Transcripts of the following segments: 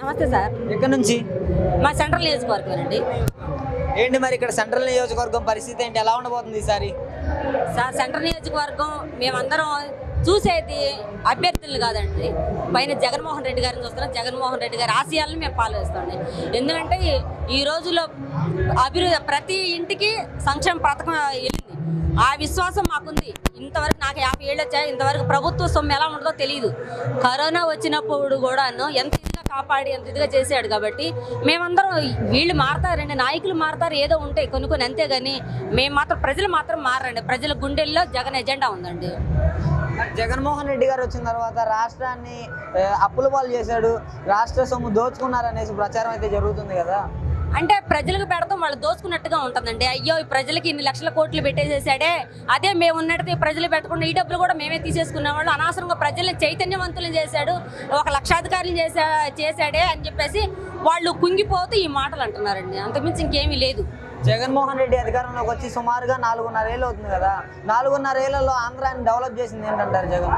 నమస్తే సార్. ఎక్కడి నుంచి? మా సెంట్రల్ నియోజకవర్గం అండి. ఏంటి మరి ఇక్కడ సెంట్రల్ నియోజకవర్గం పరిస్థితి ఏంటి, ఎలా ఉండబోతుంది ఈసారి? సార్ సెంట్రల్ నియోజకవర్గం మేమందరం చూసేది అభ్యర్థులు కాదండి, పైన జగన్మోహన్ రెడ్డి గారిని చూస్తున్నాం. జగన్మోహన్ రెడ్డి గారి ఆశయాలను మేము ఫాలో చేస్తామండి. ఎందుకంటే ఈ రోజుల్లో అభివృద్ధి ప్రతి ఇంటికి సంక్షేమ పథకం వెళ్ళింది, ఆ విశ్వాసం మాకుంది. ఇంతవరకు నాకు 50 ఏళ్ళు వచ్చాయి, ఇంతవరకు ప్రభుత్వ సొమ్ము ఎలా ఉంటుందో తెలియదు. కరోనా వచ్చినప్పుడు కూడాను ఎంత ఇదిగా కాపాడి ఎంత ఇదిగా చేశాడు. కాబట్టి మేమందరం వీళ్ళు మారతారండి, నాయకులు మారతారు, ఏదో ఉంటాయి కొన్ని అంతేగాని మేము మాత్రం ప్రజలు మాత్రం మారండి. ప్రజల గుండెల్లో జగన్ ఎజెండా ఉందండి. జగన్మోహన్ రెడ్డి గారు వచ్చిన తర్వాత రాష్ట్రాన్ని అప్పుల పాలు చేశాడు, రాష్ట్ర సొమ్ము దోచుకున్నారనేసి ప్రచారం అయితే జరుగుతుంది కదా. అంటే ప్రజలకు పెడతాం, వాళ్ళు దోచుకున్నట్టుగా ఉంటుందండి. అయ్యో ఈ ప్రజలకి ఇన్ని లక్షల కోట్లు పెట్టేసేసాడే, అదే మేము ఉన్నట్టు ప్రజలు పెట్టకుండా ఈ డబ్బులు కూడా మేమే తీసేసుకునేవాళ్ళు. అనవసరంగా ప్రజల్ని చైతన్యవంతులు చేశాడు, 1 లక్షాధికారులు చేశాడే అని చెప్పేసి వాళ్ళు కుంగిపోతూ ఈ మాటలు అంటున్నారండి. అంతకుమించి ఇంకేమీ లేదు. జగన్మోహన్ రెడ్డి అధికారంలోకి వచ్చి సుమారుగా 4.5 ఏళ్ళు అవుతుంది కదా. 4.5 ఏళ్లలో ఆంధ్రాని డెవలప్ చేసింది ఏంటంటారు జగన్?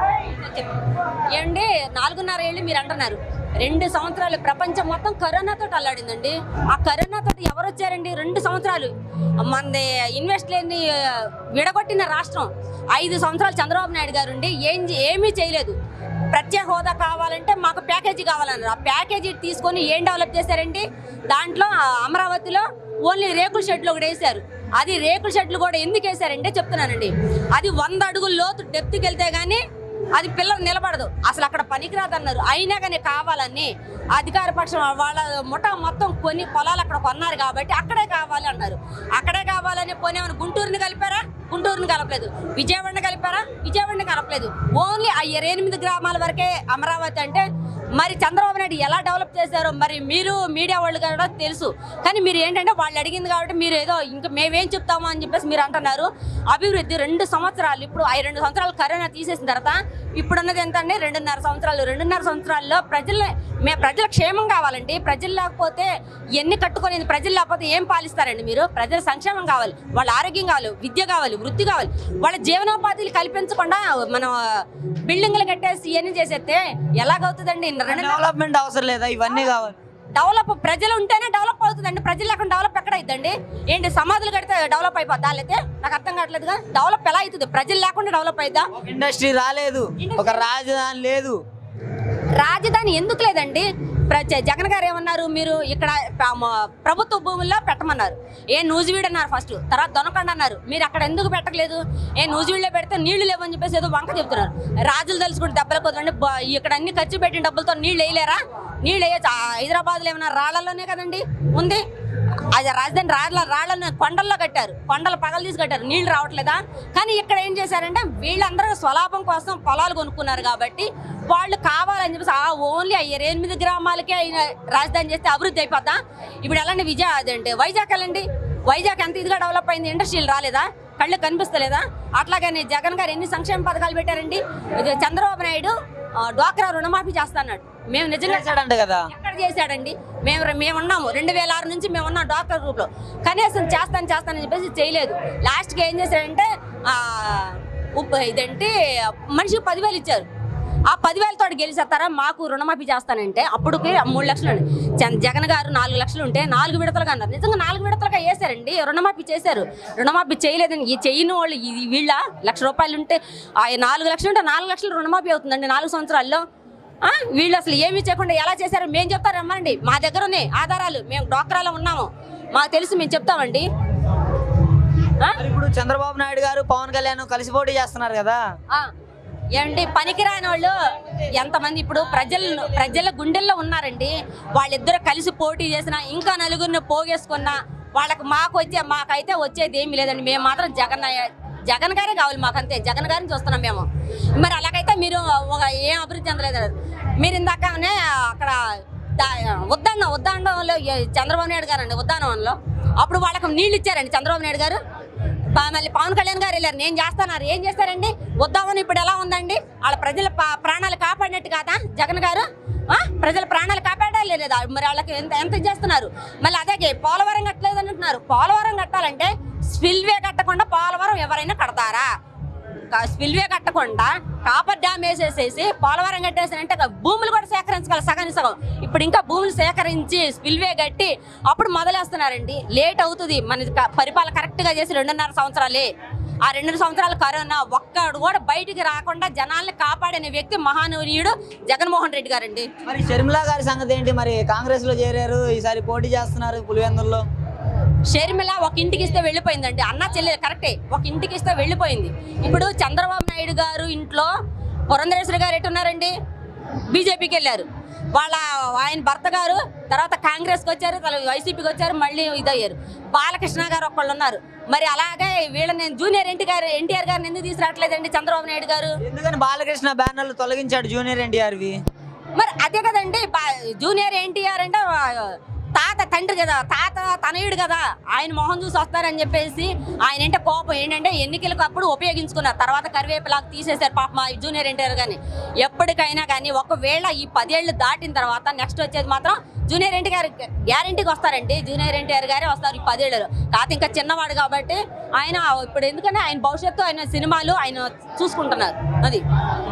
ఏమండి 4.5 ఏళ్ళు మీరు అంటున్నారు, 2 సంవత్సరాలు ప్రపంచం మొత్తం కరోనాతో అల్లాడిందండి. ఆ కరోనాతో ఎవరు వచ్చారండి? 2 సంవత్సరాలు మనది ఇన్వెస్ట్ లేని విడగొట్టిన రాష్ట్రం. 5 సంవత్సరాలు చంద్రబాబు నాయుడు గారు ఉండి ఏమీ చేయలేదు. ప్రత్యేక హోదా కావాలంటే మాకు ప్యాకేజీ కావాలన్నారు. ఆ ప్యాకేజీ తీసుకొని ఏం డెవలప్ చేశారండి? దాంట్లో అమరావతిలో ఓన్లీ రేకుల షెడ్లు ఒకటి వేశారు. అది రేకుల షెడ్లు కూడా ఎందుకు వేశారంటే చెప్తున్నానండి, అది 100 అడుగుల లోతు డెప్త్కి వెళ్తే కానీ అది పిల్లలు నిలబడదు, అసలు అక్కడ పనికిరాదు అన్నారు. అయినా కానీ కావాలని అధికార పక్షం వాళ్ళ ముఠా మొత్తం కొన్ని పొలాలు అక్కడ కొన్నారు కాబట్టి అక్కడే కావాలి అన్నారు. అక్కడే కావాలని పోనేమని గుంటూరుని కలిపారా? గుంటూరుని కలపలేదు. విజయవాడని కలిపారా? విజయవాడని కలపలేదు. ఓన్లీ ఆ 8 గ్రామాల వరకే అమరావతి. అంటే మరి చంద్రబాబు నాయుడు ఎలా డెవలప్ చేశారో మరి మీరు మీడియా వాళ్ళు కూడా తెలుసు. కానీ మీరు ఏంటంటే వాళ్ళు అడిగింది కాబట్టి మీరు ఏదో ఇంకా మేమేం చెప్తామో అని చెప్పేసి మీరు అంటున్నారు. అభివృద్ధి 2 సంవత్సరాలు, ఇప్పుడు 2 సంవత్సరాలు కరోనా తీసేసిన తర్వాత ఇప్పుడున్నది ఎంత అండి? 2.5 సంవత్సరాలు. 2.5 సంవత్సరాల్లో ప్రజల క్షేమం కావాలండి. ప్రజలు లేకపోతే ఎన్ని కట్టుకొని ప్రజలు లేకపోతే ఏం పాలిస్తారండి మీరు? ప్రజల సంక్షేమం కావాలి, వాళ్ళ ఆరోగ్యం కావాలి, విద్య కావాలి, వృత్తి కావాలి. వాళ్ళ జీవనోపాధులు కల్పించకుండా మనం బిల్డింగ్లు కట్టేసి ఇవన్నీ చేసేస్తే ఎలాగవుతుందండి? డెవలప్మెంట్ అవసరం లేదా? ఇవన్నీ కావాలి. డెవలప్ ప్రజలు ఉంటేనే డెవలప్ అవుతుందండి. ప్రజలు లేకుండా డెవలప్ ఎక్కడ అవుతుందండి? ఏంటి సమాధులు కడితే డెవలప్ అయిపోద్దా? అయితే నాకు అర్థం కావట్లేదుగా. డెవలప్ ఎలా అవుతుంది? ప్రజలు లేకుండా డెవలప్ అవుతుందా? ఇండస్ట్రీ రాలేదు, ఒక రాజధాని లేదు. రాజధాని ఎందుకు లేదండి? జగన్ గారు ఏమన్నారు, మీరు ఇక్కడ ప్రభుత్వ భూముల్లో పెట్టమన్నారు. నూజివీడు అన్నారు ఫస్ట్, తర్వాత దొనకొండ అన్నారు. మీరు అక్కడ ఎందుకు పెట్టలేదు? నూజివీడులో పెడితే నీళ్లు లేవని చెప్పేసి ఏదో వంక చెప్తున్నారు. రాజులు తెలుసుకుంటే దెబ్బలు కుదరండి. ఇక్కడ అన్ని ఖర్చు పెట్టిన డబ్బులతో నీళ్ళు వేయలేరా? నీళ్ళు వేయచ్చు. హైదరాబాద్లో ఏమన్నా రాళ్లలోనే కదండి ఉంది అది రాజధాని. రాళ్ళను కొండల్లో కట్టారు, కొండలు పగలు తీసి కట్టారు, నీళ్లు రావట్లేదా? కానీ ఇక్కడ ఏం చేశారంటే వీళ్ళందరూ స్వలాభం కోసం పొలాలు కొనుక్కున్నారు కాబట్టి వాళ్ళు కావాలని చెప్పేసి ఓన్లీ 8 గ్రామాలకే రాజధాని చేస్తే అభివృద్ధి అయిపోద్దా? ఇప్పుడు ఎలాంటి అదేంటి వైజాగ్ వెళ్ళండి, వైజాగ్ ఎంత ఇదిగా డెవలప్ అయింది. ఇండస్ట్రీలు రాలేదా? కళ్ళు కనిపిస్తలేదా? అట్లాగని జగన్ గారు ఎన్ని సంక్షేమ పథకాలు పెట్టారండి. చంద్రబాబు నాయుడు డ్వాక్రా రుణమాఫీ చేస్తాన్నాడు. మేము నిజంగా చేశాడంట కదా. ఎక్కడ చేశాడండి? మేమున్నాము 2006 నుంచి మేమున్నాం డ్వాక్రా గ్రూప్లో. కనీసం చేస్తానని చెప్పేసి చేయలేదు. లాస్ట్కి ఏం చేశాడంటే ఇదేంటి మనిషికి 10,000 ఇచ్చారు. ఆ 10,000తో గెలిచేస్తారా? మాకు రుణమాఫీ చేస్తానంటే అప్పుడుకి 3 లక్షలు అండి. జగన్ గారు 4 లక్షలు ఉంటే 4 విడతలుగా అన్నారు. నిజంగా 4 విడతలుగా వేశారండి, రుణమాఫీ చేశారు. రుణమాఫీ చేయలేదని ఈ చేయని వాళ్ళు వీళ్ళ ₹1,00,000 ఉంటే 4 లక్షలు ఉంటే 4 లక్షలు రుణమాఫీ అవుతుందండి 4 సంవత్సరాల్లో. వీళ్ళు అసలు ఏమీ చేయకుండా ఎలా చేశారో మేము చెప్తారు. రమ్మండి, మా దగ్గర ఉన్నాయి ఆధారాలు. మేము డ్వాక్రాలో ఉన్నాము, మాకు తెలుసు, మేము చెప్తామండి. ఇప్పుడు చంద్రబాబు నాయుడు గారు పవన్ కళ్యాణ్ కలిసి పోటీ చేస్తున్నారు కదా. ఏమండి పనికిరాని వాళ్ళు ఎంతమంది ఇప్పుడు ప్రజల గుండెల్లో ఉన్నారండి. వాళ్ళిద్దరు కలిసి పోటీ చేసినా ఇంకా నలుగురిని పోగేసుకున్నా మాకైతే వచ్చేది ఏమీ లేదండి. మేము మాత్రం జగన్ గారే కావాలి మాకంతే. జగన్ గారిని చూస్తున్నాం మేము. మరి అలాగైతే మీరు ఏం అభివృద్ధి చెందలేదు. మీరు ఇందాకనే అక్కడ ఉద్దానంలో చంద్రబాబు నాయుడు గారు అండి, ఉద్దానంలో అప్పుడు వాళ్ళకి నీళ్ళు ఇచ్చారండి చంద్రబాబు నాయుడు గారు. మళ్ళీ పవన్ కళ్యాణ్ గారు వెళ్ళారు, నేను చేస్తాన్నారు. ఏం చేస్తారండి? ఉద్దామని ఇప్పుడు ఎలా ఉందండి? వాళ్ళ ప్రజల ప్రాణాలు కాపాడినట్టు కాదా జగన్ గారు? ప్రజల ప్రాణాలు కాపాడాలి లేదా? మరి వాళ్ళకి ఎంత చేస్తున్నారు? మళ్ళీ అదే పోలవరం కట్టలేదు అంటున్నారు. పోలవరం కట్టాలంటే స్పిల్వే కట్టకుండా పోలవరం ఎవరైనా కడతారా? స్పిల్వే కట్టకుండా కాపర్ డ్యామ్ వేసేసేసి పోలవరం కట్టేసానంటే భూములు కూడా సేకరించగల సగానికి సగం. ఇప్పుడు ఇంకా భూములు సేకరించి స్పిల్వే కట్టి అప్పుడు మొదలేస్తున్నారండి. లేట్ అవుతుంది. మన పరిపాలన కరెక్ట్గా చేసి 2.5 సంవత్సరాలే. ఆ 2 సంవత్సరాలు కరోనా ఒక్కడు కూడా బయటికి రాకుండా జనాల్ని కాపాడిన వ్యక్తి మహానీయుడు జగన్మోహన్ రెడ్డి గారండి. మరి షర్మిల గారి సంగతి ఏంటి? మరి కాంగ్రెస్ లో చేరారు, ఈసారి పోటీ చేస్తున్నారు పులివెందుల్లో. షర్మిల ఒక ఇంటికి ఇస్తే వెళ్ళిపోయిందండి. అన్న చెల్లెలు కరెక్టే, ఒక ఇంటికి ఇస్తే వెళ్ళిపోయింది. ఇప్పుడు చంద్రబాబు నాయుడు గారు ఇంట్లో పురంధరేశ్వరి గారు ఎట్టున్నారండి? బీజేపీకి వెళ్ళారు. ఆయన భర్త గారు తర్వాత కాంగ్రెస్కి వచ్చారు, వైసీపీకి వచ్చారు, మళ్ళీ ఇదయ్యారు. బాలకృష్ణ గారు ఒకళ్ళు ఉన్నారు. మరి అలాగే వీళ్ళని జూనియర్ ఎన్టీఆర్ గారిని ఎందుకు తీసుకురావట్లేదండి చంద్రబాబు నాయుడు గారు? ఎందుకని బాలకృష్ణ బ్యానర్లు తొలగించాడు జూనియర్ ఎన్టీఆర్వి? మరి అదే కదండి, జూనియర్ ఎన్టీఆర్ అంటే తాత తండ్రి కదా, తాత తనయుడు కదా, ఆయన మొహం చూసి వస్తారని చెప్పేసి ఆయన అంటే కోపం ఏంటంటే ఎన్నికలకు అప్పుడు ఉపయోగించుకున్నారు. తర్వాత కరివేపులాగా తీసేశారు పాప మా జూనియర్ ఎన్టీఆర్ కానీ. ఎప్పటికైనా కానీ ఒకవేళ ఈ 10 ఏళ్ళు దాటిన తర్వాత నెక్స్ట్ వచ్చేది మాత్రం జూనియర్ ఎన్టీఆర్ గ్యారంటీకి వస్తారండి. జూనియర్ ఎన్టీఆర్ గారే వస్తారు ఈ 10 ఏళ్ళలో. కాకపోతే ఇంకా చిన్నవాడు కాబట్టి ఆయన ఇప్పుడు ఎందుకంటే ఆయన భవిష్యత్తు, ఆయన సినిమాలు ఆయన చూసుకుంటున్నారు. అది